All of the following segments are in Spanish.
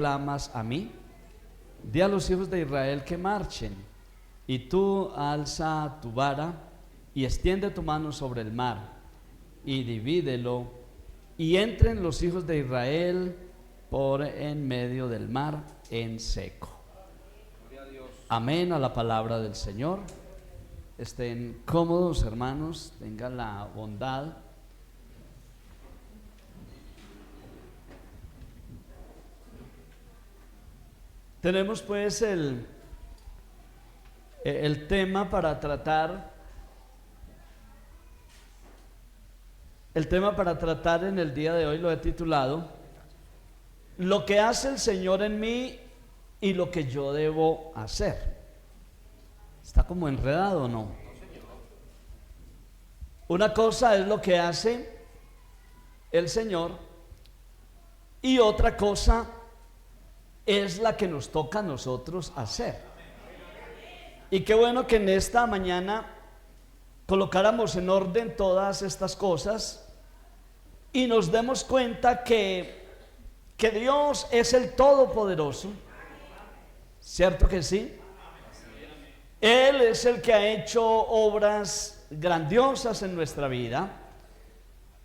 clamas a mí? Di a los hijos de Israel que marchen, y tú alza tu vara y extiende tu mano sobre el mar y divídelo, y entren los hijos de Israel por en medio del mar en seco. Amén a la palabra del Señor. Estén cómodos, hermanos, tengan la bondad. Tenemos pues el tema para tratar. El tema para tratar en el día de hoy lo he titulado Lo que hace el Señor en mí y lo que yo debo hacer. ¿Está como enredado o no? Una cosa es lo que hace el Señor y otra cosa es la que nos toca a nosotros hacer. Y qué bueno que en esta mañana colocáramos en orden todas estas cosas y nos demos cuenta que Dios es el Todopoderoso. ¿Cierto que sí? Él es el que ha hecho obras grandiosas en nuestra vida,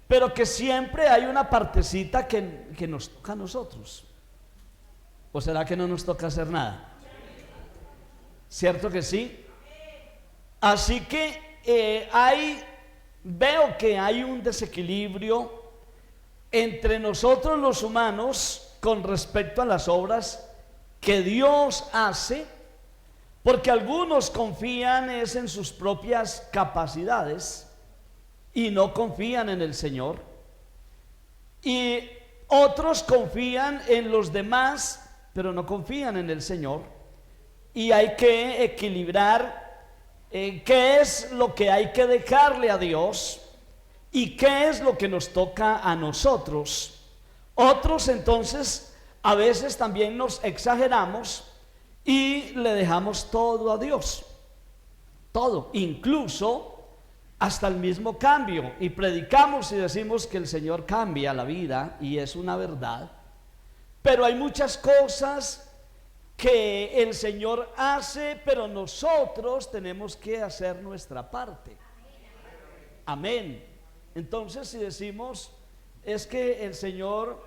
pero que siempre hay una partecita que nos toca a nosotros. ¿O será que no nos toca hacer nada? ¿Cierto que sí? Así que veo que hay un desequilibrio entre nosotros los humanos con respecto a las obras que Dios hace, porque algunos confían es en sus propias capacidades y no confían en el Señor, y otros confían en los demás pero no confían en el Señor, y hay que equilibrar qué es lo que hay que dejarle a Dios y qué es lo que nos toca a nosotros. Otros entonces a veces también nos exageramos y le dejamos todo a Dios, todo, incluso hasta el mismo cambio, y predicamos y decimos que el Señor cambia la vida, y es una verdad, pero hay muchas cosas que el Señor hace, pero nosotros tenemos que hacer nuestra parte. Amén. Entonces, si decimos es que el Señor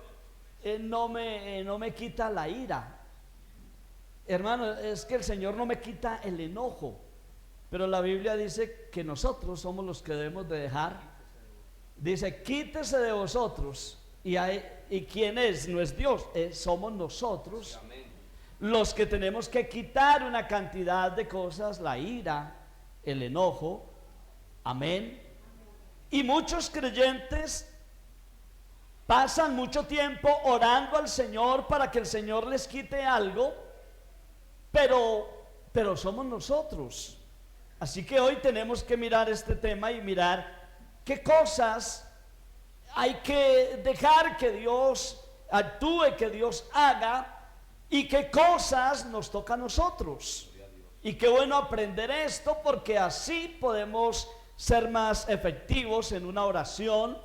no me quita la ira, hermano, es que el Señor no me quita el enojo, pero la Biblia dice que nosotros somos los que debemos de dejar. Dice, quítese de vosotros. ¿Y quién es? No es Dios, somos nosotros los que tenemos que quitar una cantidad de cosas, la ira, el enojo. Amén. Y muchos creyentes pasan mucho tiempo orando al Señor para que el Señor les quite algo, pero somos nosotros. Así que hoy tenemos que mirar este tema y mirar qué cosas hay que dejar que Dios actúe, que Dios haga, y qué cosas nos toca a nosotros. Y qué bueno aprender esto, porque así podemos ser más efectivos en una oración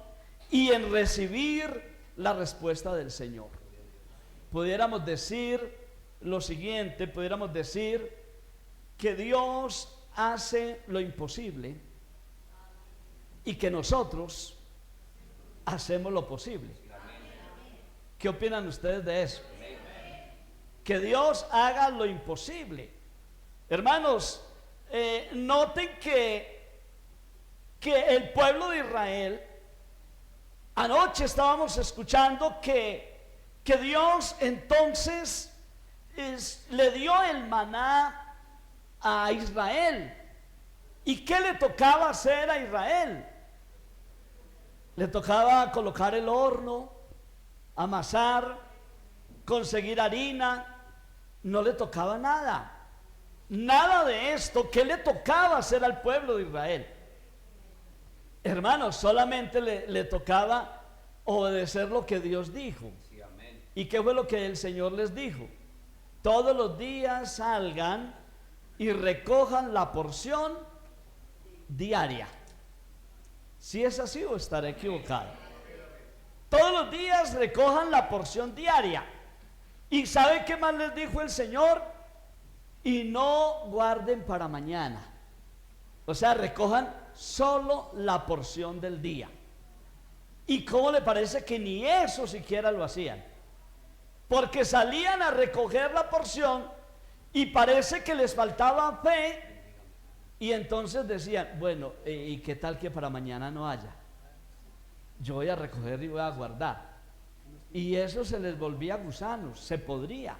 y en recibir la respuesta del Señor. Pudiéramos decir lo siguiente, pudiéramos decir que Dios hace lo imposible y que nosotros hacemos lo posible. ¿Qué opinan ustedes de eso? Que Dios haga lo imposible. Hermanos, noten que el pueblo de Israel, anoche estábamos escuchando que Dios entonces le dio el maná a Israel. ¿Y qué le tocaba hacer a Israel? Le tocaba colocar el horno, amasar, conseguir harina. No le tocaba nada de esto. ¿Qué le tocaba hacer al pueblo de Israel? Hermanos, solamente le tocaba obedecer lo que Dios dijo. Sí, amén. ¿Y qué fue lo que el Señor les dijo? Todos los días salgan y recojan la porción diaria. Si es así o estaré equivocado. Todos los días recojan la porción diaria. ¿Y sabe qué más les dijo el Señor? Y no guarden para mañana. O sea, recojan solo la porción del día. ¿Y cómo le parece que ni eso siquiera lo hacían? Porque salían a recoger la porción y parece que les faltaba fe. Y entonces decían, bueno, ¿y qué tal que para mañana no haya? Yo voy a recoger y voy a guardar. Y eso se les volvía gusanos, se podría.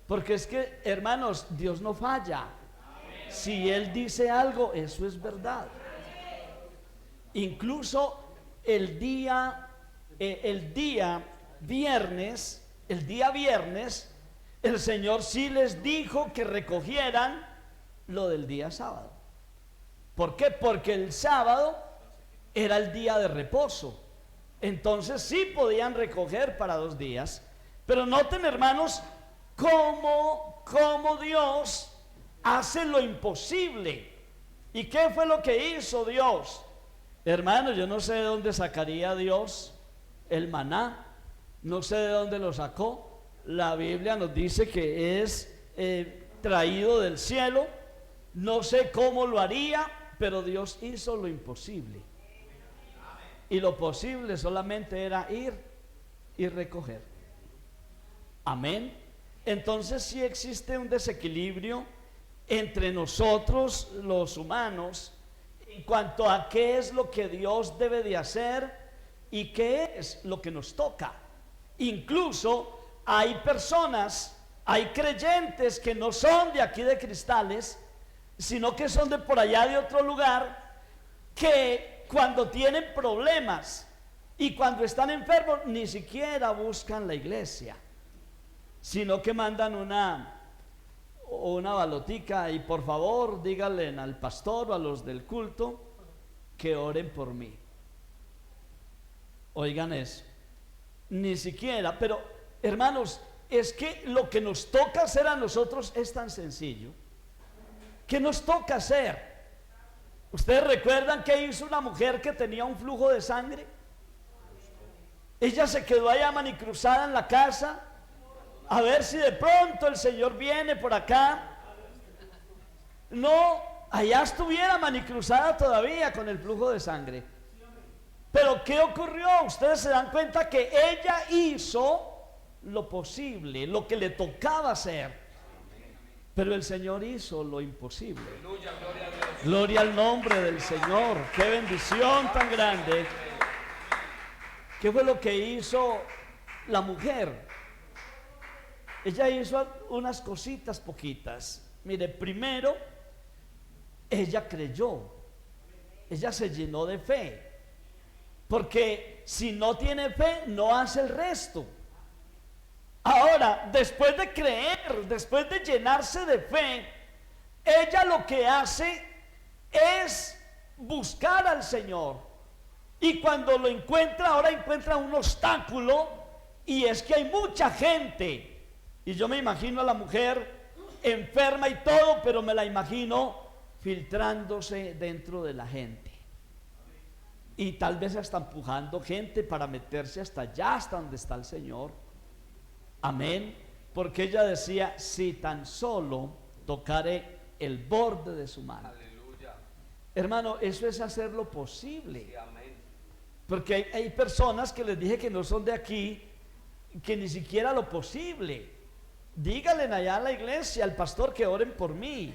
Porque es que, hermanos, Dios no falla. Si Él dice algo, eso es verdad. Incluso el día viernes, el Señor sí les dijo que recogieran lo del día sábado. ¿Por qué? Porque el sábado era el día de reposo. Entonces sí podían recoger para 2 días. Pero noten, hermanos, cómo Dios hace lo imposible. ¿Y qué fue lo que hizo Dios? Hermanos, yo no sé de dónde sacaría Dios el maná. No sé de dónde lo sacó. La Biblia nos dice que es traído del cielo. No sé cómo lo haría, pero Dios hizo lo imposible. Y lo posible solamente era ir y recoger. Amén. Entonces sí existe un desequilibrio entre nosotros los humanos en cuanto a qué es lo que Dios debe de hacer y qué es lo que nos toca. Incluso hay personas, hay creyentes que no son de aquí de Cristales, sino que son de por allá de otro lugar, que cuando tienen problemas y cuando están enfermos ni siquiera buscan la iglesia, sino que mandan una balotica y por favor díganle al pastor o a los del culto que oren por mí. Oigan eso, ni siquiera. Pero hermanos, es que lo que nos toca hacer a nosotros es tan sencillo. ¿Qué nos toca hacer? ¿Ustedes recuerdan qué hizo una mujer que tenía un flujo de sangre? Ella se quedó allá manicruzada en la casa a ver si de pronto el Señor viene por acá. No, allá estuviera manicruzada todavía con el flujo de sangre. Pero ¿qué ocurrió? Ustedes se dan cuenta que ella hizo lo posible, lo que le tocaba hacer. Pero el Señor hizo lo imposible. Gloria al nombre del Señor. Qué bendición tan grande. ¿Qué fue lo que hizo la mujer? Ella hizo unas cositas poquitas. Mire, primero, ella creyó. Ella se llenó de fe. Porque si no tiene fe, no hace el resto. Ahora, después de creer, después de llenarse de fe, ella lo que hace es buscar al Señor. Y cuando lo encuentra, ahora encuentra un obstáculo, y es que hay mucha gente. Y yo me imagino a la mujer enferma y todo, pero me la imagino filtrándose dentro de la gente. Y tal vez hasta empujando gente para meterse hasta allá, hasta donde está el Señor. Amén, porque ella decía, si tan solo tocaré el borde de su mano. Aleluya. Hermano, eso es hacer lo posible. Sí, amén. Porque hay personas que les dije que no son de aquí, que ni siquiera lo posible. Díganle allá a la iglesia, al pastor, que oren por mí.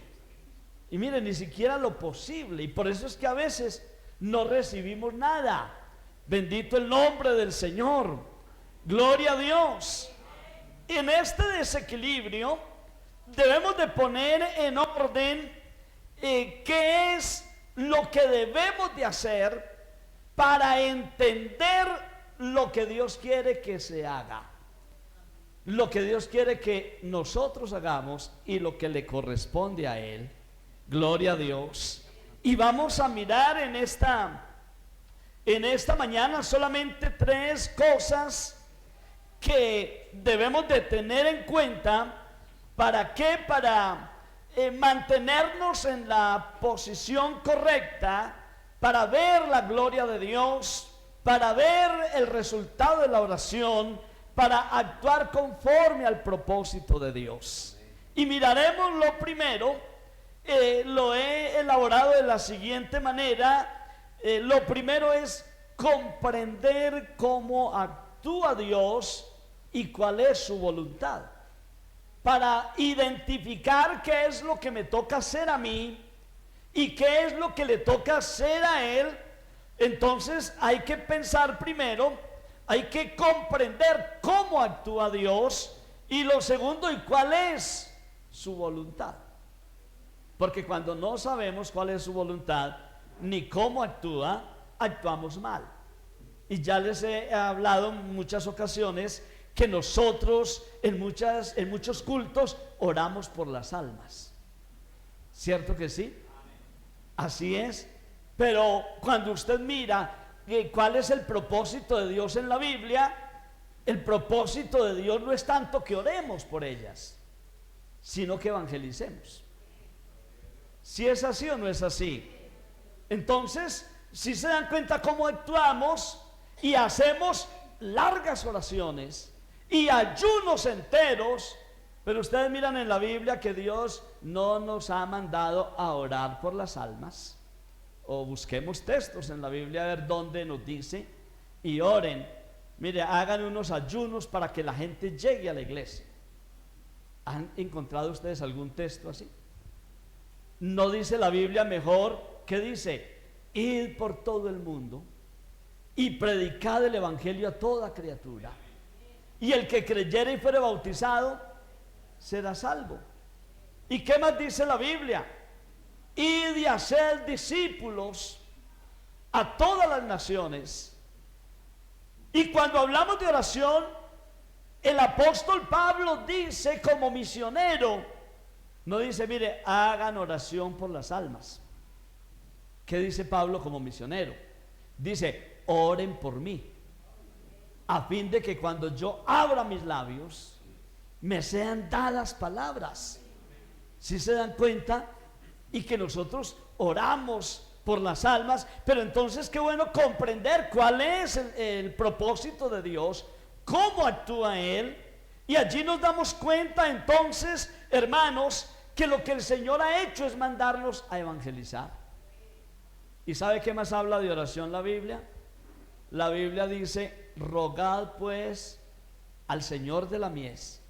Y miren, ni siquiera lo posible. Y por eso es que a veces no recibimos nada. Bendito el nombre del Señor. Gloria a Dios. En este desequilibrio debemos de poner en orden qué es lo que debemos de hacer para entender lo que Dios quiere que se haga, lo que Dios quiere que nosotros hagamos y lo que le corresponde a Él. Gloria a Dios. Y vamos a mirar en esta mañana solamente 3 cosas que debemos de tener en cuenta. ¿Para qué? Para mantenernos en la posición correcta, para ver la gloria de Dios, para ver el resultado de la oración, para actuar conforme al propósito de Dios. Y miraremos lo primero, lo he elaborado de la siguiente manera. Lo primero es comprender cómo actúa Dios y cuál es su voluntad, para identificar qué es lo que me toca hacer a mí y qué es lo que le toca hacer a Él. Entonces hay que pensar primero, hay que comprender cómo actúa Dios, y lo segundo, y cuál es su voluntad. Porque cuando no sabemos cuál es su voluntad ni cómo actúa, actuamos mal. Y ya les he hablado en muchas ocasiones que nosotros en muchos cultos oramos por las almas. ¿Cierto que sí? Así es. Pero cuando usted mira cuál es el propósito de Dios en la Biblia, el propósito de Dios no es tanto que oremos por ellas, sino que evangelicemos. ¿Si es así o no es así? Entonces, si se dan cuenta cómo actuamos y hacemos largas oraciones y ayunos enteros, pero ustedes miran en la Biblia que Dios no nos ha mandado a orar por las almas. O busquemos textos en la Biblia a ver dónde nos dice y oren. Mire, hagan unos ayunos para que la gente llegue a la iglesia. ¿Han encontrado ustedes algún texto así? ¿No dice la Biblia mejor? ¿Qué dice? Id por todo el mundo y predicad el evangelio a toda criatura, y el que creyere y fuere bautizado será salvo. ¿Y qué más dice la Biblia? Id y hacer discípulos a todas las naciones. Y cuando hablamos de oración, el apóstol Pablo dice como misionero, no dice, mire, hagan oración por las almas. ¿Qué dice Pablo como misionero? Dice, oren por mí, a fin de que cuando yo abra mis labios, me sean dadas palabras. ¿Sí se dan cuenta? Y que nosotros oramos por las almas, pero entonces qué bueno comprender cuál es el propósito de Dios, cómo actúa Él, y allí nos damos cuenta entonces, hermanos, que lo que el Señor ha hecho es mandarnos a evangelizar. ¿Y sabe qué más habla de oración la Biblia? La Biblia dice, rogad pues al Señor de la mies.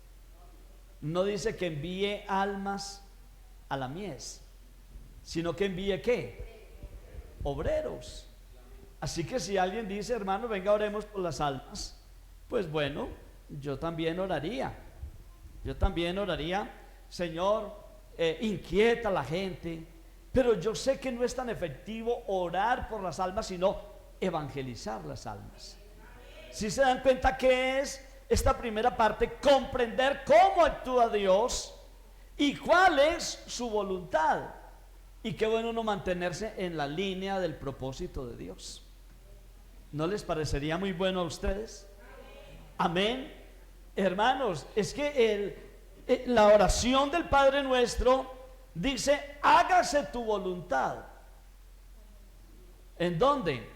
No dice que envíe almas a la mies, sino que envíe ¿qué? Obreros. Así que si alguien dice, hermano, venga, oremos por las almas, pues bueno, yo también oraría. Señor, inquieta a la gente, pero yo sé que no es tan efectivo orar por las almas, sino evangelizar las almas. Si se dan cuenta que es esta primera parte, comprender cómo actúa Dios y cuál es su voluntad. Y qué bueno no mantenerse en la línea del propósito de Dios. ¿No les parecería muy bueno a ustedes? Amén. Hermanos, es que la oración del Padre Nuestro dice, hágase tu voluntad. ¿En dónde?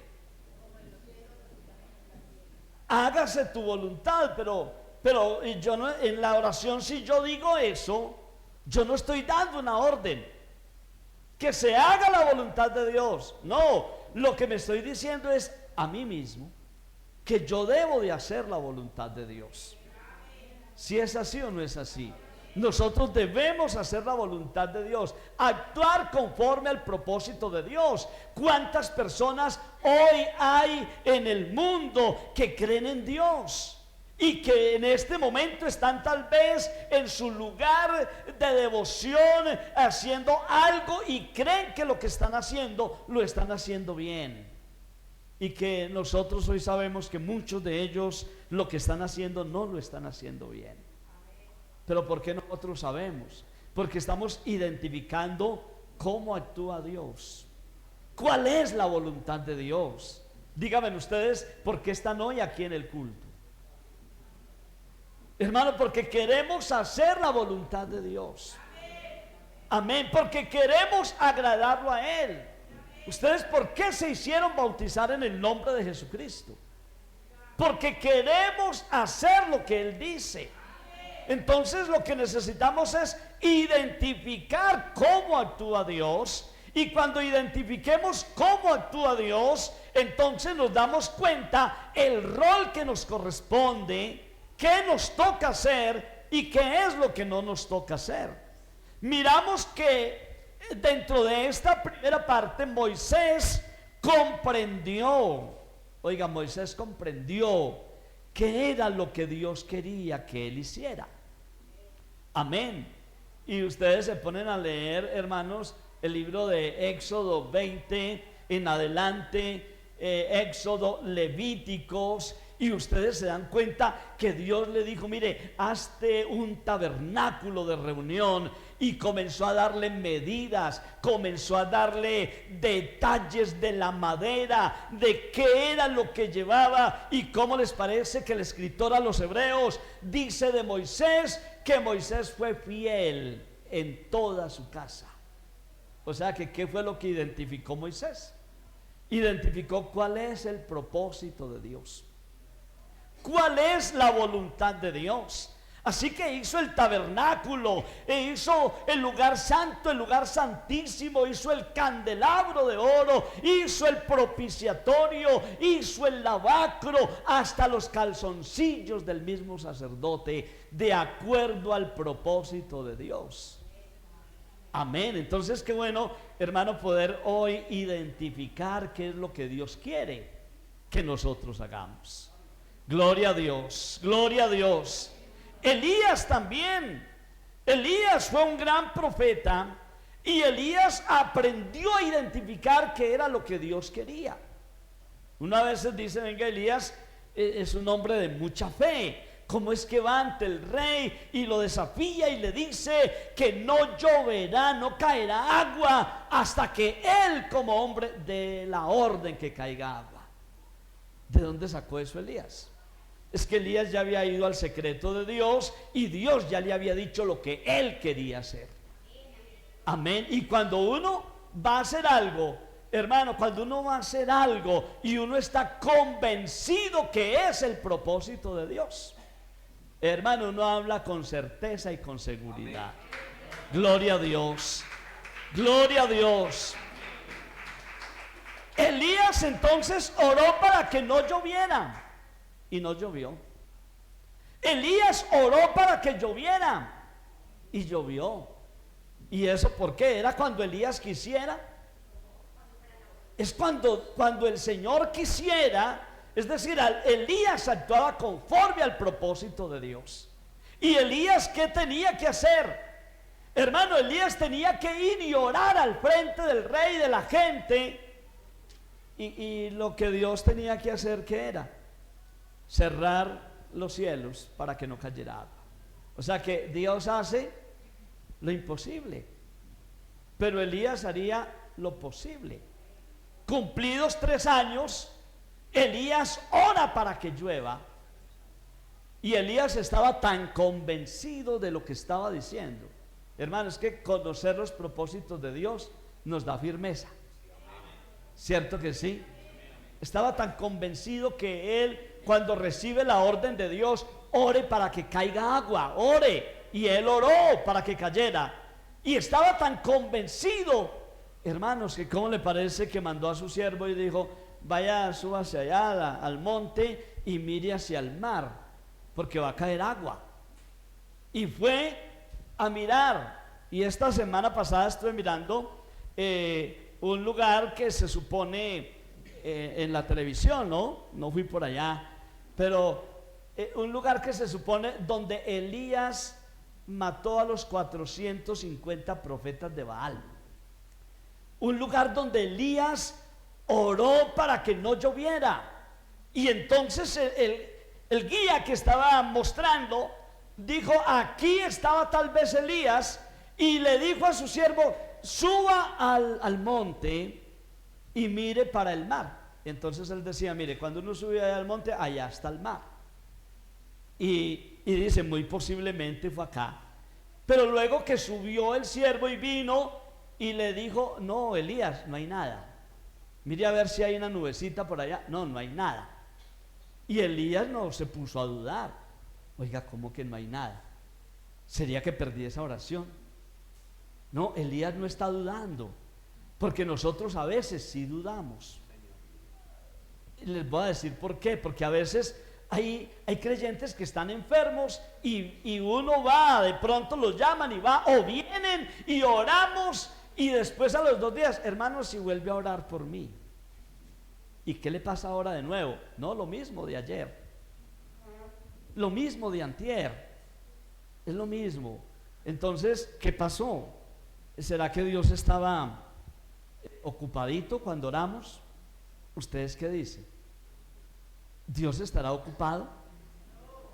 Hágase tu voluntad, pero yo no, en la oración, si yo digo eso, yo no estoy dando una orden que se haga la voluntad de Dios. No, lo que me estoy diciendo es a mí mismo que yo debo de hacer la voluntad de Dios. Si es así o no es así, nosotros debemos hacer la voluntad de Dios, actuar conforme al propósito de Dios. ¿Cuántas personas hoy hay en el mundo que creen en Dios y que en este momento están tal vez en su lugar de devoción haciendo algo y creen que lo que están haciendo lo están haciendo bien? Y que nosotros hoy sabemos que muchos de ellos lo que están haciendo no lo están haciendo bien. Pero ¿por qué nosotros sabemos? Porque estamos identificando cómo actúa Dios. ¿Cuál es la voluntad de Dios? Díganme ustedes, ¿por qué están hoy aquí en el culto? Hermano, porque queremos hacer la voluntad de Dios. Amén, porque queremos agradarlo a Él. ¿Ustedes por qué se hicieron bautizar en el nombre de Jesucristo? porque queremos hacer lo que Él dice. Entonces lo que necesitamos es identificar cómo actúa Dios. Y cuando identifiquemos cómo actúa Dios, entonces nos damos cuenta el rol que nos corresponde, qué nos toca hacer y qué es lo que no nos toca hacer. Miramos que dentro de esta primera parte Moisés comprendió, oiga, Moisés comprendió qué era lo que Dios quería que él hiciera. Amén. Y ustedes se ponen a leer, hermanos, el libro de Éxodo 20 en adelante, Éxodo, Levíticos, y ustedes se dan cuenta que Dios le dijo: mire, hazte un tabernáculo de reunión, y comenzó a darle medidas, comenzó a darle detalles de la madera, de qué era lo que llevaba. Y cómo les parece que el escritor a los hebreos dice de Moisés que Moisés fue fiel en toda su casa. O sea que ¿qué fue lo que identificó Moisés? Identificó cuál es el propósito de Dios, cuál es la voluntad de Dios. Así que hizo el tabernáculo, e hizo el lugar santo, el lugar santísimo, hizo el candelabro de oro, hizo el propiciatorio, hizo el lavacro, hasta los calzoncillos del mismo sacerdote, de acuerdo al propósito de Dios. Amén. Entonces, qué bueno, hermano, poder hoy identificar qué es lo que Dios quiere que nosotros hagamos. Gloria a Dios, gloria a Dios. Elías también. Elías fue un gran profeta, y Elías aprendió a identificar qué era lo que Dios quería. Una vez se dice: venga, Elías es un hombre de mucha fe. ¿Cómo es que va ante el rey y lo desafía y le dice que no lloverá, no caerá agua hasta que él, como hombre, dé la orden que caiga agua? ¿De dónde sacó eso Elías? Es que Elías ya había ido al secreto de Dios, y Dios ya le había dicho lo que él quería hacer. Amén. Y cuando uno va a hacer algo, hermano, cuando uno va a hacer algo y uno está convencido que es el propósito de Dios, hermano, uno habla con certeza y con seguridad. Gloria a Dios, gloria a Dios. Elías entonces oró para que no lloviera, y no llovió. Elías oró para que lloviera, y llovió. ¿Y eso por qué? Era cuando Elías quisiera. Es cuando el Señor quisiera. Es decir, Elías actuaba conforme al propósito de Dios. ¿Y Elías qué tenía que hacer? Hermano, Elías tenía que ir y orar al frente del rey, de la gente. Y lo que Dios tenía que hacer, ¿qué era? Cerrar los cielos para que no cayera agua. O sea que Dios hace lo imposible, pero Elías haría lo posible. Cumplidos 3 años, Elías ora para que llueva, y Elías estaba tan convencido de lo que estaba diciendo. Hermanos, que conocer los propósitos de Dios nos da firmeza. ¿Cierto que sí? Estaba tan convencido que él, cuando recibe la orden de Dios, ore para que caiga agua, ore, y él oró para que cayera. Y estaba tan convencido, hermanos, que ¿cómo le parece que mandó a su siervo y dijo: vaya, suba hacia allá al monte y mire hacia el mar, porque va a caer agua? Y fue a mirar. Y esta semana pasada estuve mirando un lugar que se supone en la televisión, no fui por allá, pero un lugar que se supone donde Elías mató a los 450 profetas de Baal. Un lugar donde Elías oró para que no lloviera. Y entonces el guía que estaba mostrando dijo: aquí estaba tal vez Elías, y le dijo a su siervo: suba al monte y mire para el mar. Entonces él decía: mire, cuando uno sube allá al monte, allá está el mar. Y dice: muy posiblemente fue acá. Pero luego que subió el siervo y vino y le dijo: no, Elías, no hay nada. Mire a ver si hay una nubecita por allá. No, no hay nada. Y Elías no se puso a dudar. Oiga, ¿cómo que no hay nada? ¿Sería que perdí esa oración? No, Elías no está dudando, porque nosotros a veces sí dudamos. Y les voy a decir por qué. Porque a veces hay creyentes que están enfermos y uno va, de pronto los llaman y va, o vienen y oramos, y después a los 2 días, hermano, si vuelve a orar por mí. ¿Y qué le pasa ahora de nuevo? No, lo mismo de ayer, lo mismo de antier, es lo mismo. Entonces, ¿qué pasó? ¿Será que Dios estaba ocupadito cuando oramos? ¿Ustedes qué dicen? ¿Dios estará ocupado?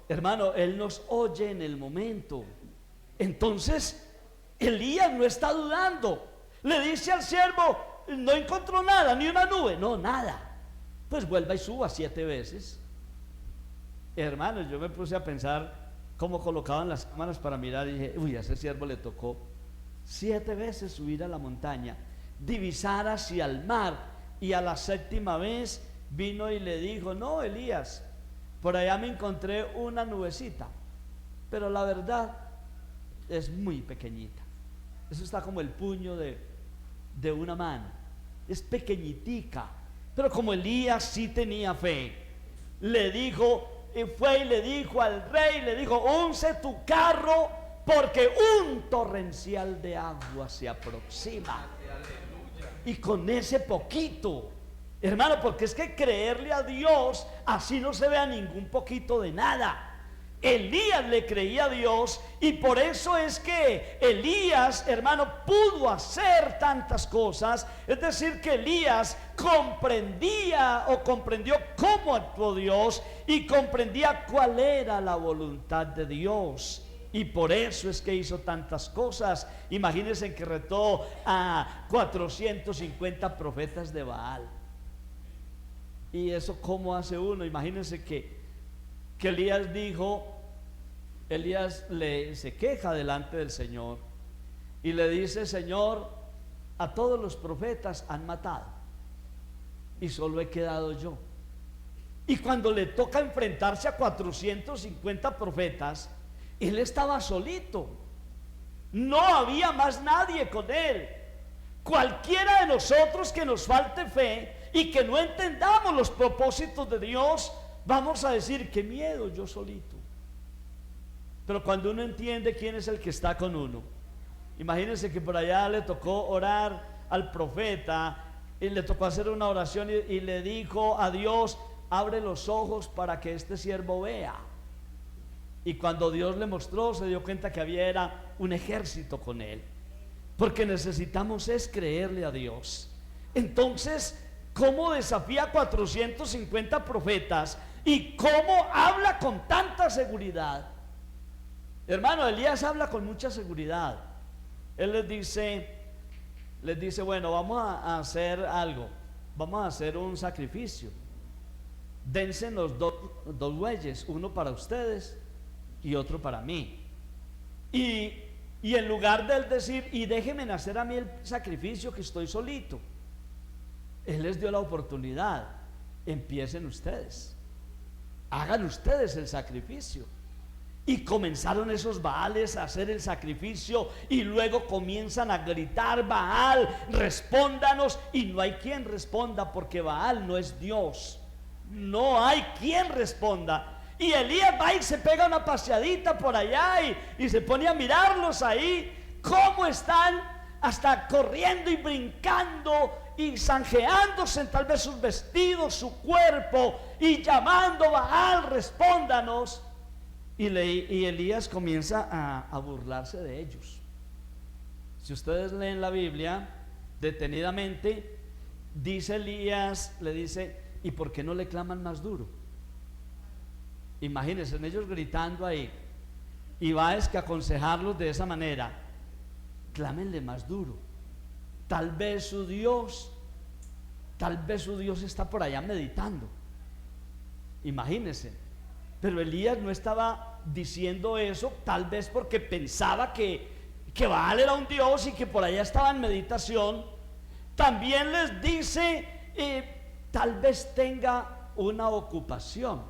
Hermano, Él nos oye en el momento. Entonces, Elías no está dudando. Le dice al siervo, no encontró nada, ni una nube. No, nada. Pues vuelva y suba 7 veces. Hermanos, yo me puse a pensar cómo colocaban las cámaras para mirar y dije, uy, a ese siervo le tocó 7 veces subir a la montaña, divisar hacia el mar, y a la 7ª vez vino y le dijo, no, Elías, por allá me encontré una nubecita, pero la verdad es muy pequeñita. Eso está como el puño de una mano, es pequeñitica. Pero como Elías sí tenía fe, le dijo, y fue y le dijo al rey, le dijo, unce tu carro, porque un torrencial de agua se aproxima. Y con ese poquito, hermano, porque es que creerle a Dios, así no se vea ningún poquito de nada. Elías le creía a Dios, y por eso es que Elías, hermano, pudo hacer tantas cosas. Es decir, que Elías comprendió cómo actuó Dios, y comprendía cuál era la voluntad de Dios, y por eso es que hizo tantas cosas. Imagínense que retó a 450 profetas de Baal. Y eso, ¿cómo hace uno? Imagínense que Elías dijo, Elías se queja delante del Señor y le dice, Señor, a todos los profetas han matado y solo he quedado yo. Y cuando le toca enfrentarse a 450 profetas, él estaba solito, no había más nadie con él. Cualquiera de nosotros que nos falte fe y que no entendamos los propósitos de Dios, vamos a decir, qué miedo, yo solito. Pero cuando uno entiende quién es el que está con uno, imagínense que por allá le tocó orar al profeta, y le tocó hacer una oración, y le dijo a Dios, abre los ojos para que este siervo vea. Y cuando Dios le mostró, se dio cuenta que era un ejército con él. Porque necesitamos es creerle a Dios. Entonces, ¿cómo desafía a 450 profetas? ¿Y cómo habla con tanta seguridad? Hermano, Elías habla con mucha seguridad. Él les dice, bueno, vamos a hacer algo, vamos a hacer un sacrificio. Dense los dos bueyes, uno para ustedes y otro para mí. Y en lugar de él decir, y déjenme hacer a mí el sacrificio que estoy solito, él les dio la oportunidad, empiecen ustedes, hagan ustedes el sacrificio. Y comenzaron esos Baales a hacer el sacrificio, y luego comienzan a gritar, Baal, respóndanos, y no hay quien responda, porque Baal no es Dios, no hay quien responda. Y Elías va y se pega una paseadita por allá y se pone a mirarlos ahí, cómo están, hasta corriendo y brincando y zanjeándose en tal vez sus vestidos, su cuerpo, y llamando, Baal, respóndanos. Y Elías comienza a burlarse de ellos. Si ustedes leen la Biblia detenidamente, dice Elías, le dice, ¿y por qué no le claman más duro? Imagínense, ellos gritando ahí, y va es que aconsejarlos de esa manera, clámenle más duro. Tal vez su Dios está por allá meditando. Imagínense. Pero Elías no estaba diciendo eso, tal vez porque pensaba que Baal era un dios y que por allá estaba en meditación. También les dice, tal vez tenga una ocupación.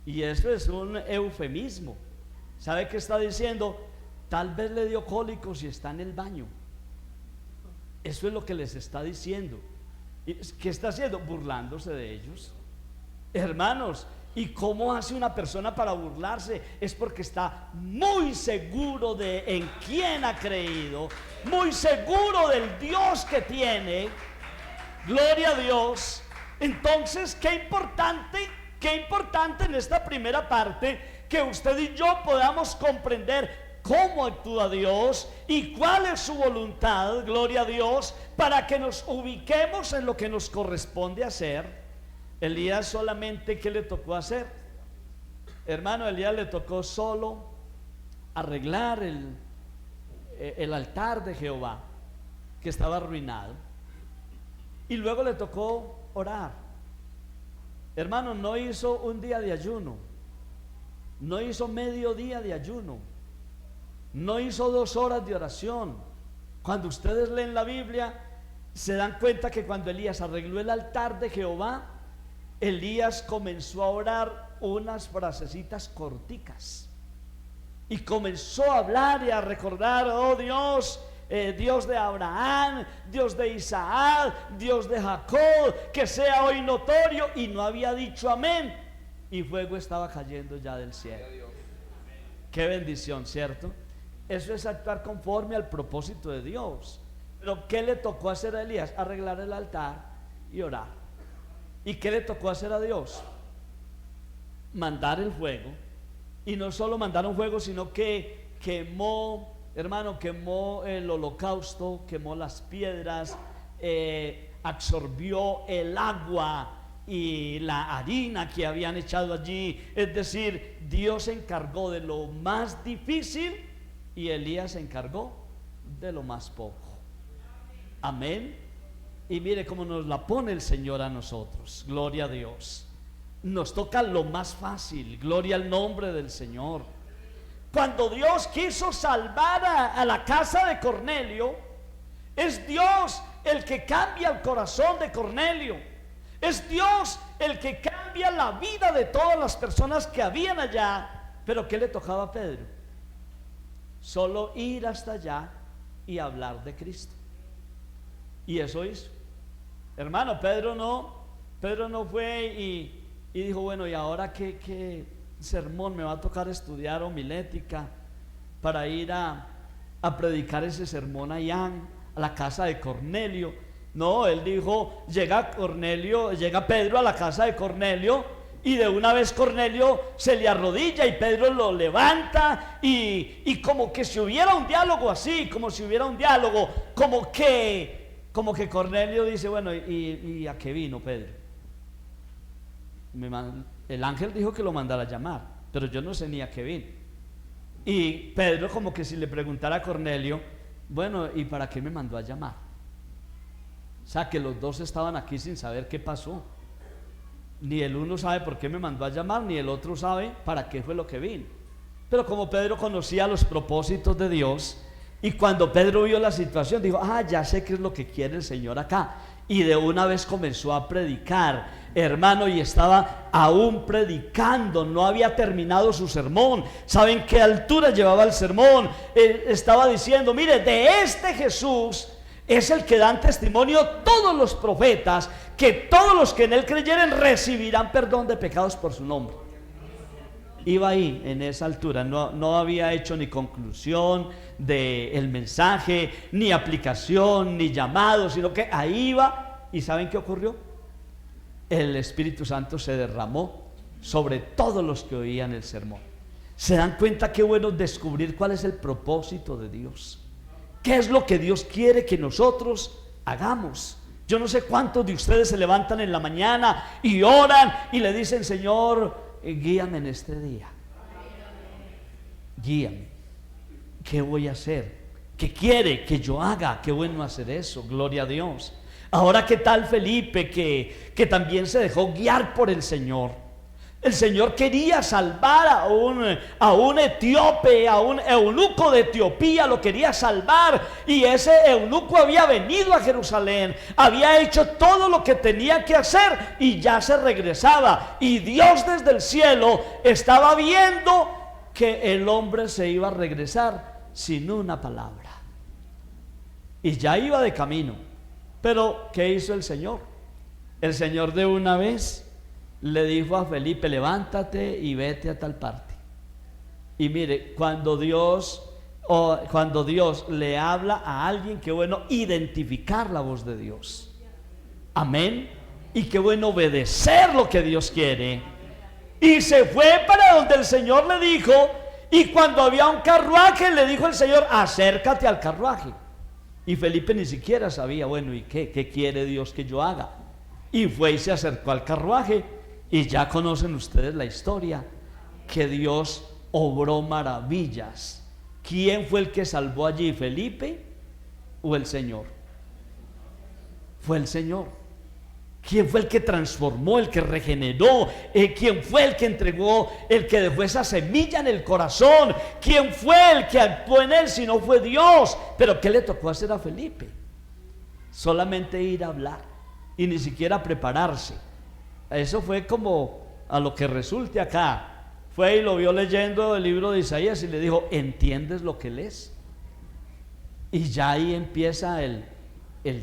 Y eso es un eufemismo. ¿Sabe qué está diciendo? Tal vez le dio cólicos y está en el baño. Eso es lo que les está diciendo. ¿Qué está haciendo? Burlándose de ellos. Hermanos, ¿y cómo hace una persona para burlarse? Es porque está muy seguro de en quién ha creído, muy seguro del Dios que tiene. Gloria a Dios. Entonces, qué importante en esta primera parte que usted y yo podamos comprender cómo actúa Dios y cuál es su voluntad, gloria a Dios, para que nos ubiquemos en lo que nos corresponde hacer. Elías solamente, ¿qué le tocó hacer? Hermano, Elías le tocó solo arreglar el altar de Jehová, que estaba arruinado, y luego le tocó orar. Hermano, no hizo un día de ayuno, no hizo medio día de ayuno, no hizo 2 horas de oración. Cuando ustedes leen la Biblia, se dan cuenta que cuando Elías arregló el altar de Jehová, Elías comenzó a orar unas frasecitas corticas y comenzó a hablar y a recordar: oh Dios, Dios de Abraham, Dios de Isaac, Dios de Jacob, que sea hoy notorio. Y no había dicho amén, y fuego estaba cayendo ya del cielo. Qué bendición, ¿cierto? Eso es actuar conforme al propósito de Dios. Pero ¿qué le tocó hacer a Elías? Arreglar el altar y orar. ¿Y qué le tocó hacer a Dios? Mandar el fuego. Y no solo mandar un fuego, sino que quemó, hermano, quemó el holocausto, quemó las piedras, absorbió el agua y la harina que habían echado allí. Es decir, Dios se encargó de lo más difícil y Elías se encargó de lo más poco. Amén. Y mire cómo nos la pone el Señor a nosotros. Gloria a Dios. Nos toca lo más fácil. Gloria al nombre del Señor. Cuando Dios quiso salvar a la casa de Cornelio, es Dios el que cambia el corazón de Cornelio. Es Dios el que cambia la vida de todas las personas que habían allá. Pero ¿qué le tocaba a Pedro? Solo ir hasta allá y hablar de Cristo. Y eso hizo. Hermano, Pedro no fue y dijo: bueno, ¿y ahora qué sermón me va a tocar estudiar, homilética, para ir a predicar ese sermón allá a la casa de Cornelio? No, él dijo: llega Pedro a la casa de Cornelio, y de una vez Cornelio se le arrodilla y Pedro lo levanta, y como que si hubiera un diálogo así, como que Cornelio dice: bueno, ¿y a qué vino Pedro? El ángel dijo que lo mandara a llamar, pero yo no sé ni a qué vino. Y Pedro, como que si le preguntara a Cornelio: bueno, ¿y para qué me mandó a llamar? O sea, que los dos estaban aquí sin saber qué pasó. Ni el uno sabe por qué me mandó a llamar, ni el otro sabe para qué fue lo que vino. Pero como Pedro conocía los propósitos de Dios, y cuando Pedro vio la situación, dijo: ya sé qué es lo que quiere el Señor acá. Y de una vez comenzó a predicar, hermano, y estaba aún predicando, no había terminado su sermón. ¿Saben qué altura llevaba el sermón? Estaba diciendo: mire, de este Jesús es el que dan testimonio todos los profetas, que todos los que en él creyeren recibirán perdón de pecados por su nombre. Iba ahí en esa altura, no había hecho ni conclusión del mensaje, ni aplicación, ni llamado, sino que ahí iba. ¿Y saben qué ocurrió? El Espíritu Santo se derramó sobre todos los que oían el sermón. ¿Se dan cuenta qué bueno descubrir cuál es el propósito de Dios? ¿Qué es lo que Dios quiere que nosotros hagamos? Yo no sé cuántos de ustedes se levantan en la mañana y oran y le dicen: Señor, guíame en este día. Guíame. ¿Qué voy a hacer? ¿Qué quiere que yo haga? Qué bueno hacer eso, gloria a Dios. Ahora, ¿qué tal Felipe, que también se dejó guiar por el Señor? El Señor quería salvar a un etíope, a un eunuco de Etiopía, lo quería salvar. Y ese eunuco había venido a Jerusalén, había hecho todo lo que tenía que hacer y ya se regresaba. Y Dios desde el cielo estaba viendo que el hombre se iba a regresar sin una palabra. Y ya iba de camino. Pero ¿qué hizo el Señor? El Señor de una vez le dijo a Felipe: levántate y vete a tal parte. Y mire, cuando Dios le habla a alguien, qué bueno identificar la voz de Dios. Amén. Y qué bueno obedecer lo que Dios quiere. Y se fue para donde el Señor le dijo. Y cuando había un carruaje, le dijo el Señor: acércate al carruaje. Y Felipe ni siquiera sabía, bueno, ¿y qué quiere Dios que yo haga? Y fue y se acercó al carruaje. Y ya conocen ustedes la historia, que Dios obró maravillas. ¿Quién fue el que salvó allí, Felipe o el Señor? Fue el Señor. ¿Quién fue el que transformó, el que regeneró? ¿Quién fue el que entregó, el que dejó esa semilla en el corazón? ¿Quién fue el que actuó en él si no fue Dios? Pero ¿qué le tocó hacer a Felipe? Solamente ir a hablar y ni siquiera prepararse. Eso fue como a lo que resulte acá. Fue y lo vio leyendo el libro de Isaías y le dijo: ¿entiendes lo que lees? Y ya ahí empieza el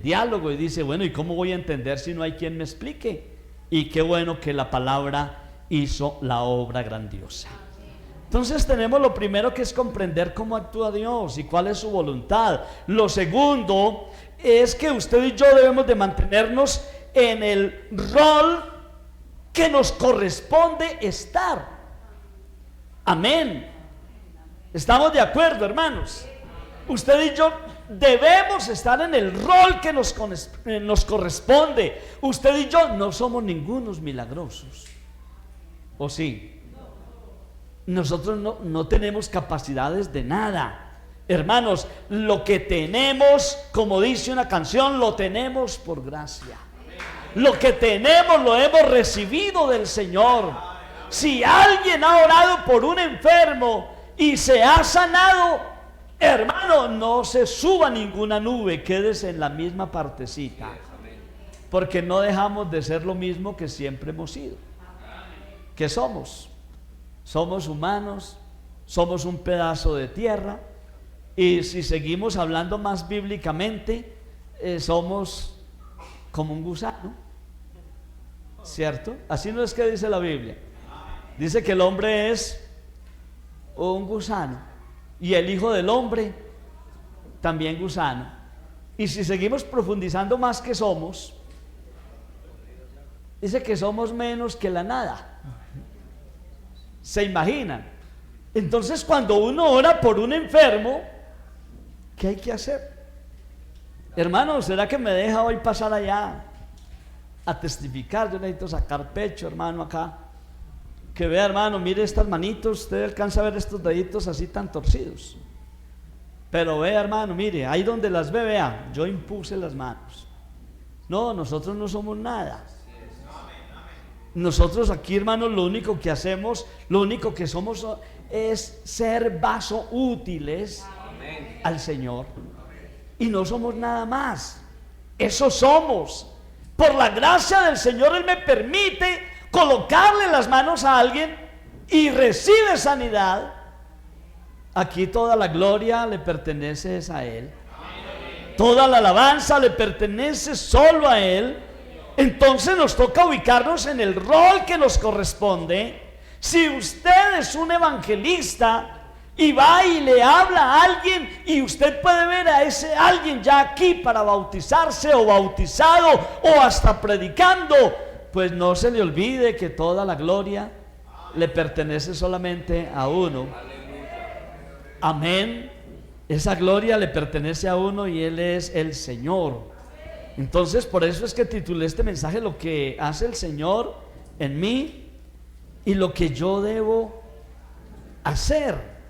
diálogo y dice: bueno, ¿y cómo voy a entender si no hay quien me explique? Y qué bueno que la palabra hizo la obra grandiosa. Entonces tenemos lo primero, que es comprender cómo actúa Dios y cuál es su voluntad. Lo segundo es que usted y yo debemos de mantenernos en el rol que nos corresponde estar. Amén. ¿Estamos de acuerdo, hermanos? Usted y yo debemos estar en el rol que nos corresponde. Usted y yo no somos ningunos milagrosos. ¿O sí? Nosotros no tenemos capacidades de nada. Hermanos, lo que tenemos, como dice una canción, lo tenemos por gracia. Lo que tenemos lo hemos recibido del Señor. Si alguien ha orado por un enfermo y se ha sanado, hermano, no se suba a ninguna nube, quédese en la misma partecita, porque no dejamos de ser lo mismo que siempre hemos sido. ¿Qué somos? Somos humanos, somos un pedazo de tierra, y si seguimos hablando más bíblicamente, somos como un gusano, ¿cierto? Así no es que dice la Biblia. Dice que el hombre es un gusano y el Hijo del Hombre también gusano. Y si seguimos profundizando más, que somos, dice que somos menos que la nada. ¿Se imaginan? Entonces, cuando uno ora por un enfermo, ¿qué hay que hacer? Hermano, ¿será que me deja hoy pasar allá a testificar? Yo necesito sacar pecho, hermano, acá. Que vea, hermano, mire estas manitos, usted alcanza a ver estos deditos así tan torcidos. Pero vea, hermano, mire, ahí donde las ve, vea, yo impuse las manos. No, nosotros no somos nada. Nosotros aquí, hermanos, lo único que hacemos, lo único que somos es ser vaso útiles al Señor. Y no somos nada más. Eso somos. Por la gracia del Señor, Él me permite colocarle las manos a alguien y recibe sanidad. Aquí toda la gloria le pertenece a Él. Toda la alabanza le pertenece solo a Él. Entonces nos toca ubicarnos en el rol que nos corresponde. Si usted es un evangelista y va y le habla a alguien, y usted puede ver a ese alguien ya aquí para bautizarse o bautizado o hasta predicando, pues no se le olvide que toda la gloria le pertenece solamente a uno. Amén. Esa gloria le pertenece a uno y Él es el Señor. Entonces, por eso es que titulé este mensaje: lo que hace el Señor en mí y lo que yo debo hacer.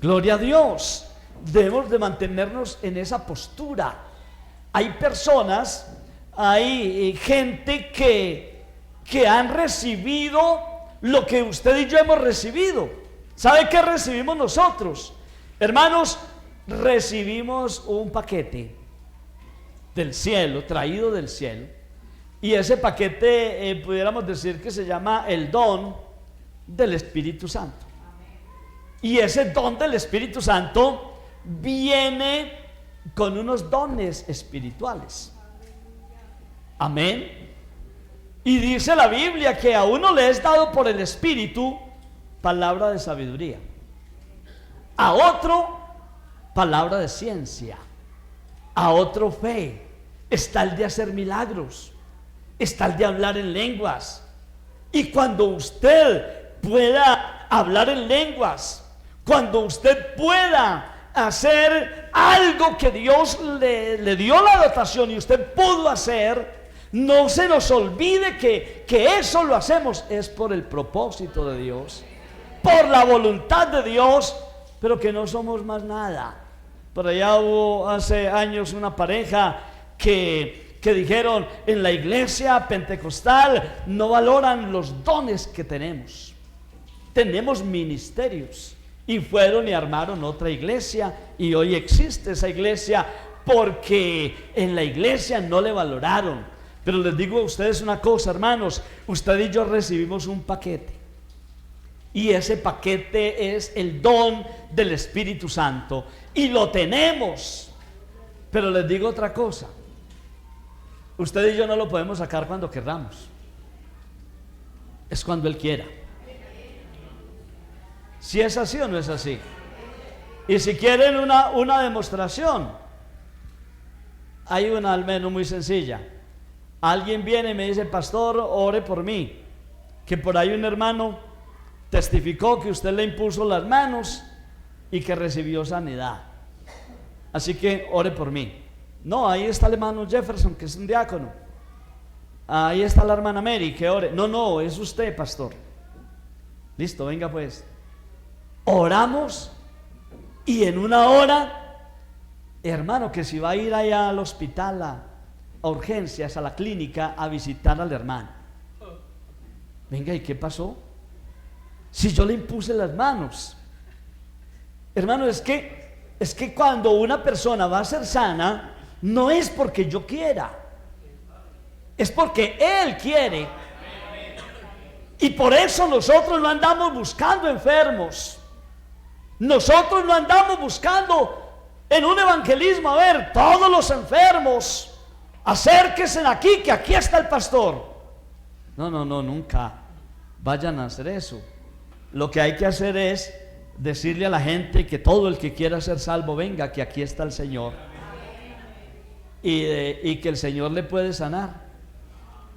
Gloria a Dios. Debemos de mantenernos en esa postura. Hay personas, hay gente que han recibido lo que usted y yo hemos recibido. ¿Sabe qué recibimos nosotros? Hermanos, recibimos un paquete del cielo, traído del cielo, y ese paquete pudiéramos decir que se llama el don del Espíritu Santo. Y ese don del Espíritu Santo viene con unos dones espirituales. Amén. Y dice la Biblia que a uno le es dado por el Espíritu palabra de sabiduría, a otro palabra de ciencia, a otro fe. Está el de hacer milagros, está el de hablar en lenguas. Y cuando usted pueda hablar en lenguas, cuando usted pueda hacer algo que Dios le dio la dotación y usted pudo hacer, no se nos olvide que eso lo hacemos es por el propósito de Dios, por la voluntad de Dios, pero que no somos más nada. Por allá hubo hace años una pareja que dijeron: en la iglesia pentecostal no valoran los dones que tenemos, tenemos ministerios. Y fueron y armaron otra iglesia, y hoy existe esa iglesia porque en la iglesia no le valoraron. Pero les digo a ustedes una cosa, hermanos, usted y yo recibimos un paquete, y ese paquete es el don del Espíritu Santo, y lo tenemos. Pero les digo otra cosa, usted y yo no lo podemos sacar cuando querramos, es cuando Él quiera. Si es así o no es así. Y si quieren una demostración, hay una al menos muy sencilla. Alguien viene y me dice: pastor, ore por mí, que por ahí un hermano testificó que usted le impuso las manos y que recibió sanidad, así que ore por mí. No, ahí está el hermano Jefferson, que es un diácono. Ahí está la hermana Mary, que ore. No, es usted, pastor. Listo, venga pues. Oramos, y en una hora, hermano, que si va a ir allá al hospital, a urgencias, a la clínica, a visitar al hermano. Venga, ¿y qué pasó? Si yo le impuse las manos. Hermano, es que cuando una persona va a ser sana, no es porque yo quiera, es porque Él quiere. Y por eso nosotros no andamos buscando enfermos. Nosotros no andamos buscando en un evangelismo: a ver, todos los enfermos, acérquense aquí, que aquí está el pastor. No, nunca vayan a hacer eso. Lo que hay que hacer es decirle a la gente que todo el que quiera ser salvo venga, que aquí está el Señor, y que el Señor le puede sanar.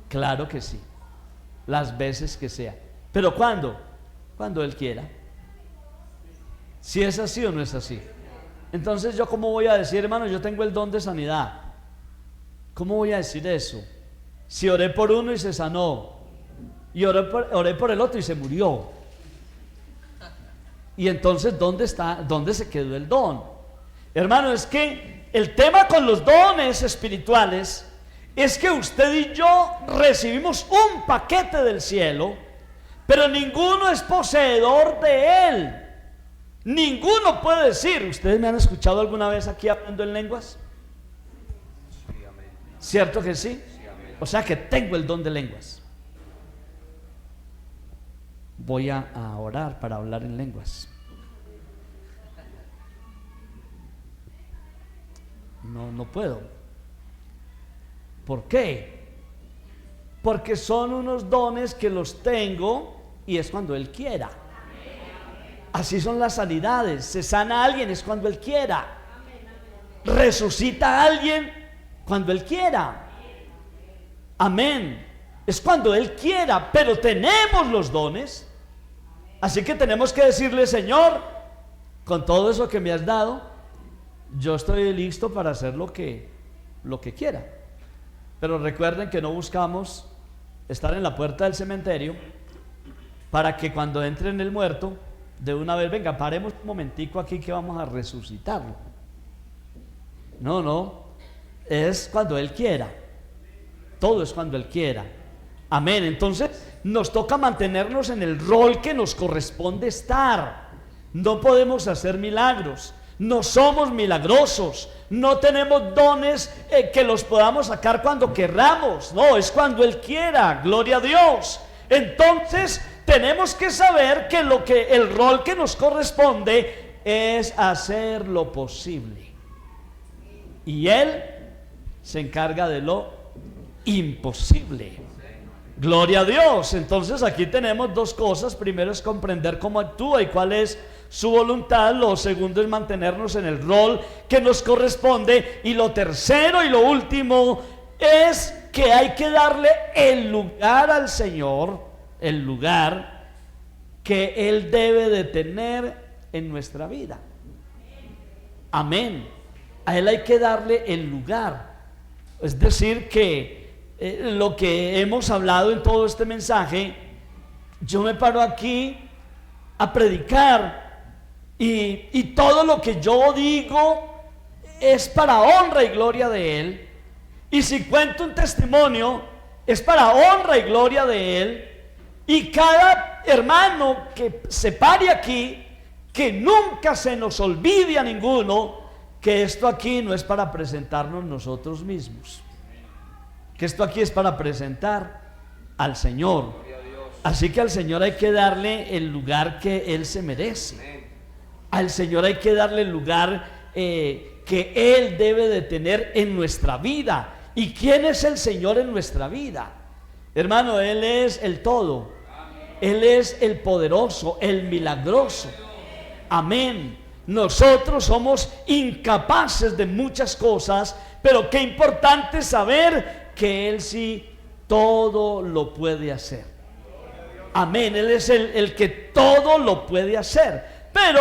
Claro que sí, las veces que sea. ¿Pero cuándo? Cuando Él quiera. Si es así o no es así. Entonces, ¿yo cómo voy a decir, hermano, yo tengo el don de sanidad? ¿Cómo voy a decir eso? Si oré por uno y se sanó, y oré por el otro y se murió. Y entonces, ¿dónde está? ¿Dónde se quedó el don? Hermano, es que el tema con los dones espirituales es que usted y yo recibimos un paquete del cielo, pero ninguno es poseedor de él. Ninguno puede decir: ¿ustedes me han escuchado alguna vez aquí hablando en lenguas? ¿Cierto que sí? O sea que tengo el don de lenguas. Voy a orar para hablar en lenguas. No puedo. ¿Por qué? Porque son unos dones que los tengo, y es cuando Él quiera. Así son las sanidades. Se sana a alguien es cuando Él quiera. Resucita a alguien cuando Él quiera. Amén. Es cuando Él quiera, pero tenemos los dones. Así que tenemos que decirle: Señor, con todo eso que me has dado, yo estoy listo para hacer lo que quiera. Pero recuerden que no buscamos estar en la puerta del cementerio para que cuando entre en el muerto, de una vez: venga, paremos un momentico aquí que vamos a resucitarlo. No, es cuando Él quiera. Todo es cuando Él quiera. Amén. Entonces, nos toca mantenernos en el rol que nos corresponde estar. No podemos hacer milagros, no somos milagrosos, no tenemos dones que los podamos sacar cuando querramos. No, es cuando Él quiera, gloria a Dios. Entonces tenemos que saber que el rol que nos corresponde es hacer lo posible, y Él se encarga de lo imposible. Gloria a Dios. Entonces aquí tenemos dos cosas. Primero es comprender cómo actúa y cuál es su voluntad. Lo segundo es mantenernos en el rol que nos corresponde. Y lo tercero y lo último es que hay que darle el lugar al Señor, el lugar que Él debe de tener en nuestra vida. Amén. A Él hay que darle el lugar. Es decir que lo que hemos hablado en todo este mensaje, yo me paro aquí a predicar y todo lo que yo digo es para honra y gloria de Él, y si cuento un testimonio es para honra y gloria de Él, y cada hermano que se pare aquí, que nunca se nos olvide a ninguno que esto aquí no es para presentarnos nosotros mismos, que esto aquí es para presentar al Señor. Así que al Señor hay que darle el lugar que Él se merece. Al Señor hay que darle el lugar que Él debe de tener en nuestra vida. ¿Y quién es el Señor en nuestra vida? Hermano, Él es el todo. Él es el poderoso, el milagroso. Amén. Nosotros somos incapaces de muchas cosas, pero qué importante saber que Él sí todo lo puede hacer. Amén. Él es el que todo lo puede hacer. Pero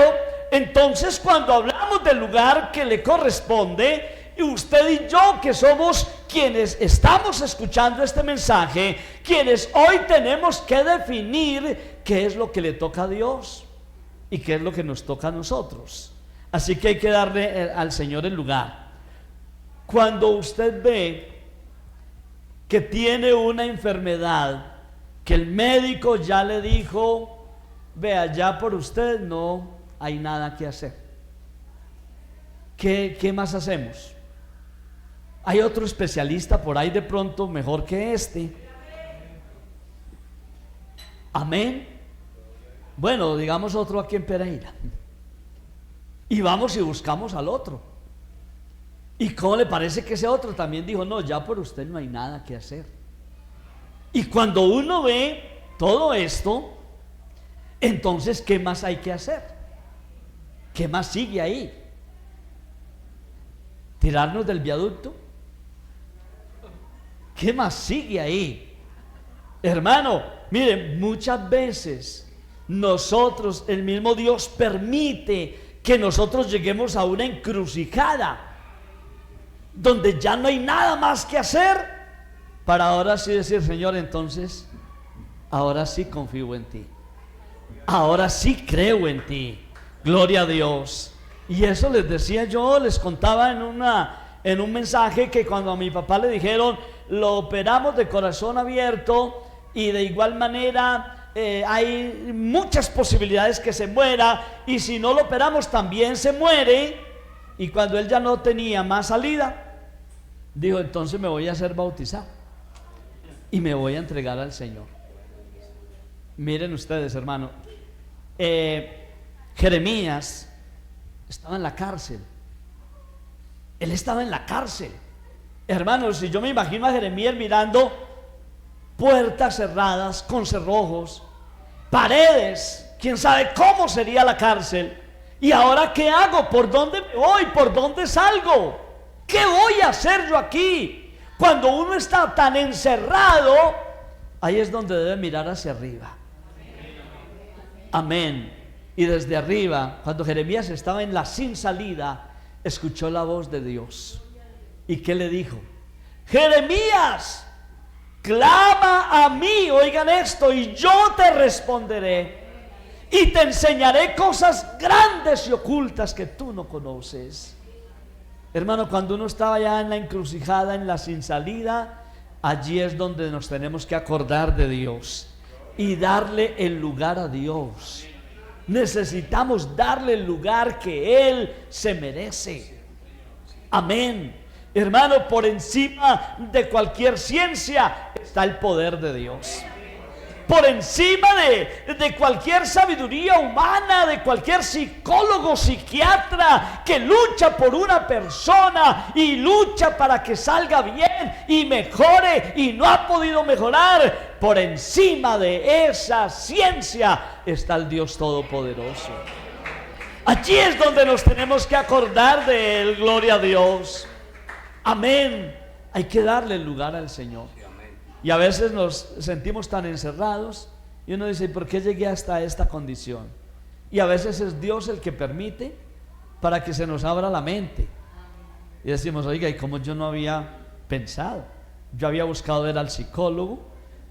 entonces cuando hablamos del lugar que le corresponde, y usted y yo que somos quienes estamos escuchando este mensaje, quienes hoy tenemos que definir qué es lo que le toca a Dios y qué es lo que nos toca a nosotros. Así que hay que darle al Señor el lugar. Cuando usted ve que tiene una enfermedad, que el médico ya le dijo, vea, ya por usted no hay nada que hacer, ¿qué más hacemos? ¿Hay otro especialista por ahí de pronto mejor que este? Amén. Bueno, digamos otro aquí en Pereira, y vamos y buscamos al otro. ¿Y cómo le parece que ese otro también dijo, no, ya por usted no hay nada que hacer? Y cuando uno ve todo esto, entonces ¿qué más hay que hacer? ¿Qué más sigue ahí? ¿Tirarnos del viaducto? ¿Qué más sigue ahí? Hermano, miren, muchas veces nosotros, el mismo Dios permite que nosotros lleguemos a una encrucijada donde ya no hay nada más que hacer, para ahora sí decir, Señor, entonces ahora sí confío en ti, ahora sí creo en ti, gloria a Dios. Y eso les decía yo, les contaba en un mensaje, que cuando a mi papá le dijeron, lo operamos de corazón abierto, y de igual manera hay muchas posibilidades que se muera, y si no lo operamos también se muere. Y cuando él ya no tenía más salida, dijo, entonces me voy a hacer bautizar y me voy a entregar al Señor. Miren ustedes, hermano, Jeremías estaba en la cárcel. Él estaba en la cárcel. Hermanos, si yo me imagino a Jeremías mirando puertas cerradas con cerrojos, paredes, quién sabe cómo sería la cárcel. ¿Y ahora qué hago? ¿Por dónde me voy? ¿Por dónde salgo? ¿Qué voy a hacer yo aquí? Cuando uno está tan encerrado, ahí es donde debe mirar hacia arriba. Amén. Y desde arriba, cuando Jeremías estaba en la sin salida, escuchó la voz de Dios. ¿Y qué le dijo? Jeremías, clama a mí, oigan esto, y yo te responderé. Y te enseñaré cosas grandes y ocultas que tú no conoces. Hermano, cuando uno estaba ya en la encrucijada, en la sin salida, allí es donde nos tenemos que acordar de Dios. y darle el lugar a Dios. Necesitamos darle el lugar que Él se merece. Amén. Hermano, por encima de cualquier ciencia está el poder de Dios. Por encima de cualquier sabiduría humana, de cualquier psicólogo, psiquiatra que lucha por una persona y lucha para que salga bien y mejore y no ha podido mejorar, por encima de esa ciencia está el Dios Todopoderoso. Allí es donde nos tenemos que acordar de Él. Gloria a Dios. Amén. Hay que darle el lugar al Señor. Y a veces nos sentimos tan encerrados y uno dice, ¿por qué llegué hasta esta condición? Y a veces es Dios el que permite para que se nos abra la mente. Y decimos, oiga, ¿y cómo yo no había pensado? Yo había buscado ver al psicólogo,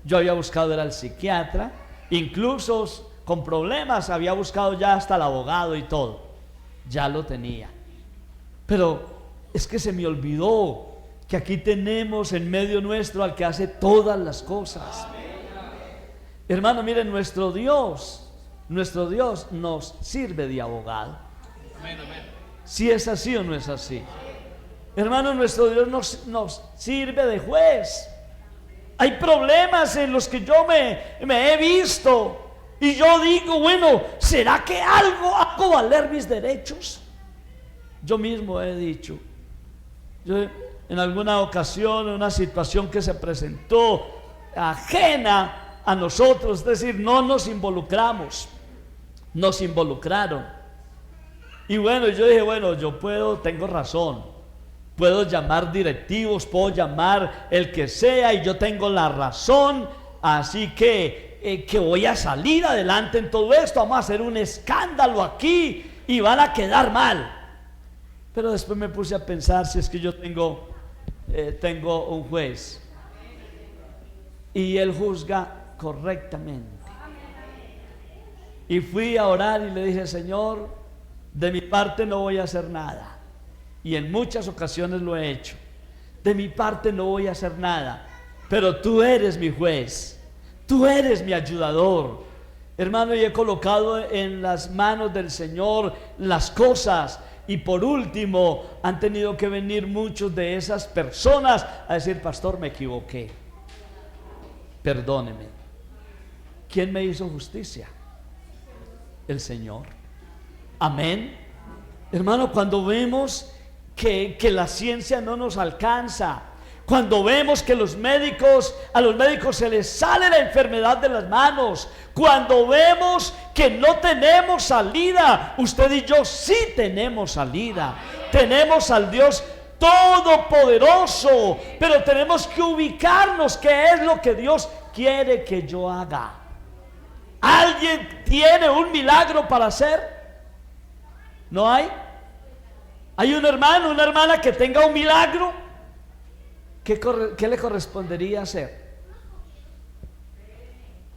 yo había buscado ver al psiquiatra, incluso con problemas había buscado ya hasta el abogado y todo. Ya lo tenía. Pero es que se me olvidó que aquí tenemos en medio nuestro al que hace todas las cosas. Hermano, miren, nuestro Dios nos sirve de abogado. Si es así o no es así. Hermano, nuestro Dios nos sirve de juez. Hay problemas en los que yo me he visto y yo digo, bueno, ¿será que hago valer mis derechos? Yo mismo he dicho, en alguna ocasión, en una situación que se presentó ajena a nosotros, es decir, no nos involucramos, nos involucraron. Y bueno, yo dije, bueno, tengo razón, puedo llamar directivos, puedo llamar el que sea y yo tengo la razón, así que voy a salir adelante en todo esto, vamos a hacer un escándalo aquí y van a quedar mal. Pero después me puse a pensar, si es que yo tengo un juez y él juzga correctamente. Y fui a orar y le dije, Señor, de mi parte no voy a hacer nada, y en muchas ocasiones lo he hecho. De mi parte no voy a hacer nada, pero tú eres mi juez, tú eres mi ayudador, hermano, y he colocado en las manos del Señor las cosas. Y por último, han tenido que venir muchos de esas personas a decir, pastor, me equivoqué, perdóneme. ¿Quién me hizo justicia? El Señor. Amén. Hermano, cuando vemos que la ciencia no nos alcanza, cuando vemos que a los médicos se les sale la enfermedad de las manos, cuando vemos que no tenemos salida, usted y yo sí tenemos salida. Tenemos al Dios Todopoderoso, pero tenemos que ubicarnos qué es lo que Dios quiere que yo haga. ¿Alguien tiene un milagro para hacer? ¿No hay? ¿Hay un hermano, una hermana que tenga un milagro? ¿Qué le correspondería hacer?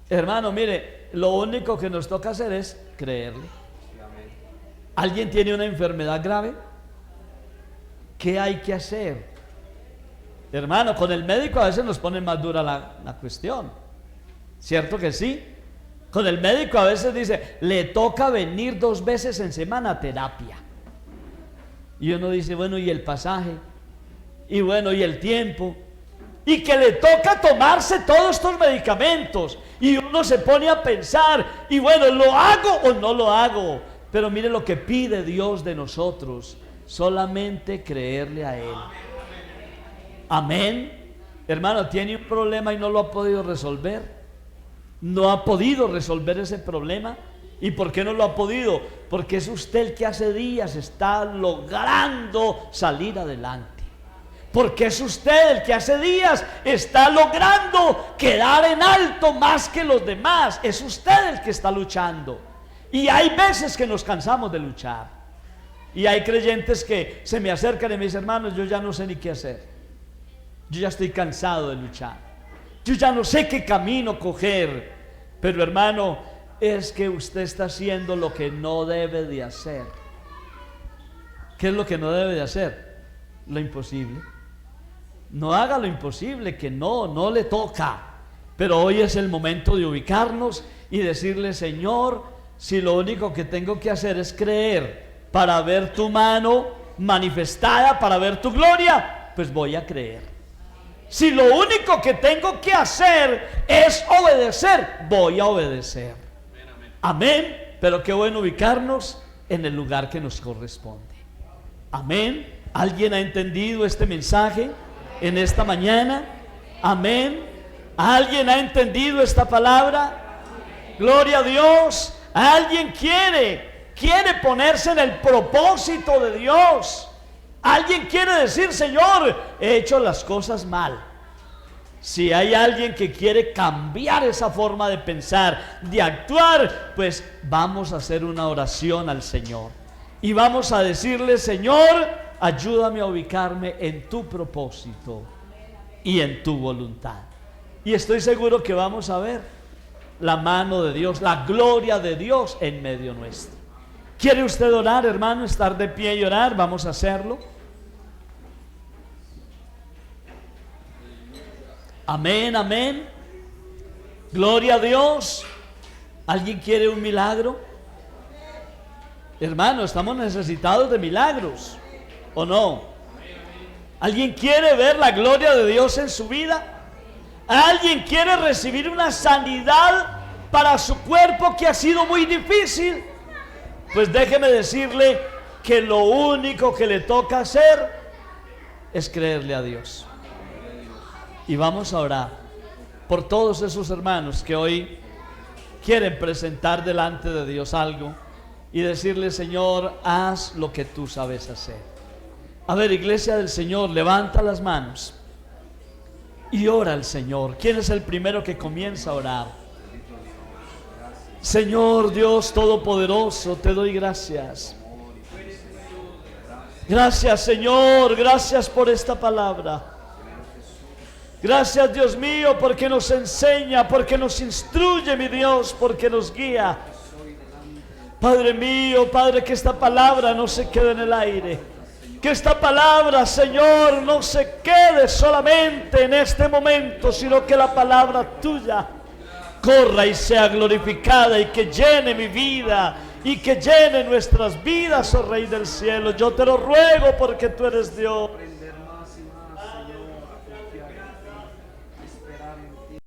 Hermano, mire, lo único que nos toca hacer es creerle. ¿Alguien tiene una enfermedad grave? ¿Qué hay que hacer? Hermano, con el médico a veces nos pone más dura la cuestión. ¿Cierto que sí? Con el médico a veces dice, le toca venir 2 veces en semana a terapia. Y uno dice, bueno, ¿y el pasaje? Y bueno, y el tiempo, y que le toca tomarse todos estos medicamentos, y uno se pone a pensar, y bueno, ¿lo hago o no lo hago? Pero mire lo que pide Dios de nosotros, solamente creerle a Él. Amén. Hermano, tiene un problema y no lo ha podido resolver, no ha podido resolver ese problema. ¿Y por qué no lo ha podido? Porque es usted el que hace días está logrando salir adelante. Porque es usted el que hace días está logrando quedar en alto más que los demás. Es usted el que está luchando. Y hay veces que nos cansamos de luchar. Y hay creyentes que se me acercan y me dicen, hermanos, yo ya no sé ni qué hacer. Yo ya estoy cansado de luchar. Yo ya no sé qué camino coger. Pero hermano, es que usted está haciendo lo que no debe de hacer. ¿Qué es lo que no debe de hacer? Lo imposible. No haga lo imposible, que no le toca. Pero hoy es el momento de ubicarnos y decirle: Señor, si lo único que tengo que hacer es creer para ver tu mano manifestada, para ver tu gloria, pues voy a creer. Si lo único que tengo que hacer es obedecer, voy a obedecer. Amén. Pero qué bueno ubicarnos en el lugar que nos corresponde. Amén. ¿Alguien ha entendido este mensaje en esta mañana? Amén. ¿Alguien ha entendido esta palabra? Gloria a Dios. ¿Alguien quiere ponerse en el propósito de Dios? ¿Alguien quiere decir: Señor, he hecho las cosas mal? Si hay alguien que quiere cambiar esa forma de pensar, de actuar, pues vamos a hacer una oración al Señor y vamos a decirle: Señor, ayúdame a ubicarme en tu propósito y en tu voluntad. Y estoy seguro que vamos a ver la mano de Dios, la gloria de Dios en medio nuestro. ¿Quiere usted orar, hermano? Estar de pie y orar. Vamos a hacerlo. Amén, amén. Gloria a Dios. ¿Alguien quiere un milagro? Hermano, estamos necesitados de milagros, ¿o no? ¿Alguien quiere ver la gloria de Dios en su vida? ¿Alguien quiere recibir una sanidad para su cuerpo que ha sido muy difícil? Pues déjeme decirle que lo único que le toca hacer es creerle a Dios. Y vamos a orar por todos esos hermanos que hoy quieren presentar delante de Dios algo y decirle: Señor, haz lo que tú sabes hacer. A ver, iglesia del Señor, levanta las manos y ora al Señor. ¿Quién es el primero que comienza a orar? Señor Dios Todopoderoso, te doy gracias. Gracias, Señor, gracias por esta palabra. Gracias, Dios mío, porque nos enseña, porque nos instruye, mi Dios, porque nos guía. Padre mío, Padre, que esta palabra no se quede en el aire. Que esta palabra, Señor, no se quede solamente en este momento, sino que la palabra tuya corra y sea glorificada y que llene mi vida y que llene nuestras vidas, oh Rey del cielo. Yo te lo ruego porque tú eres Dios.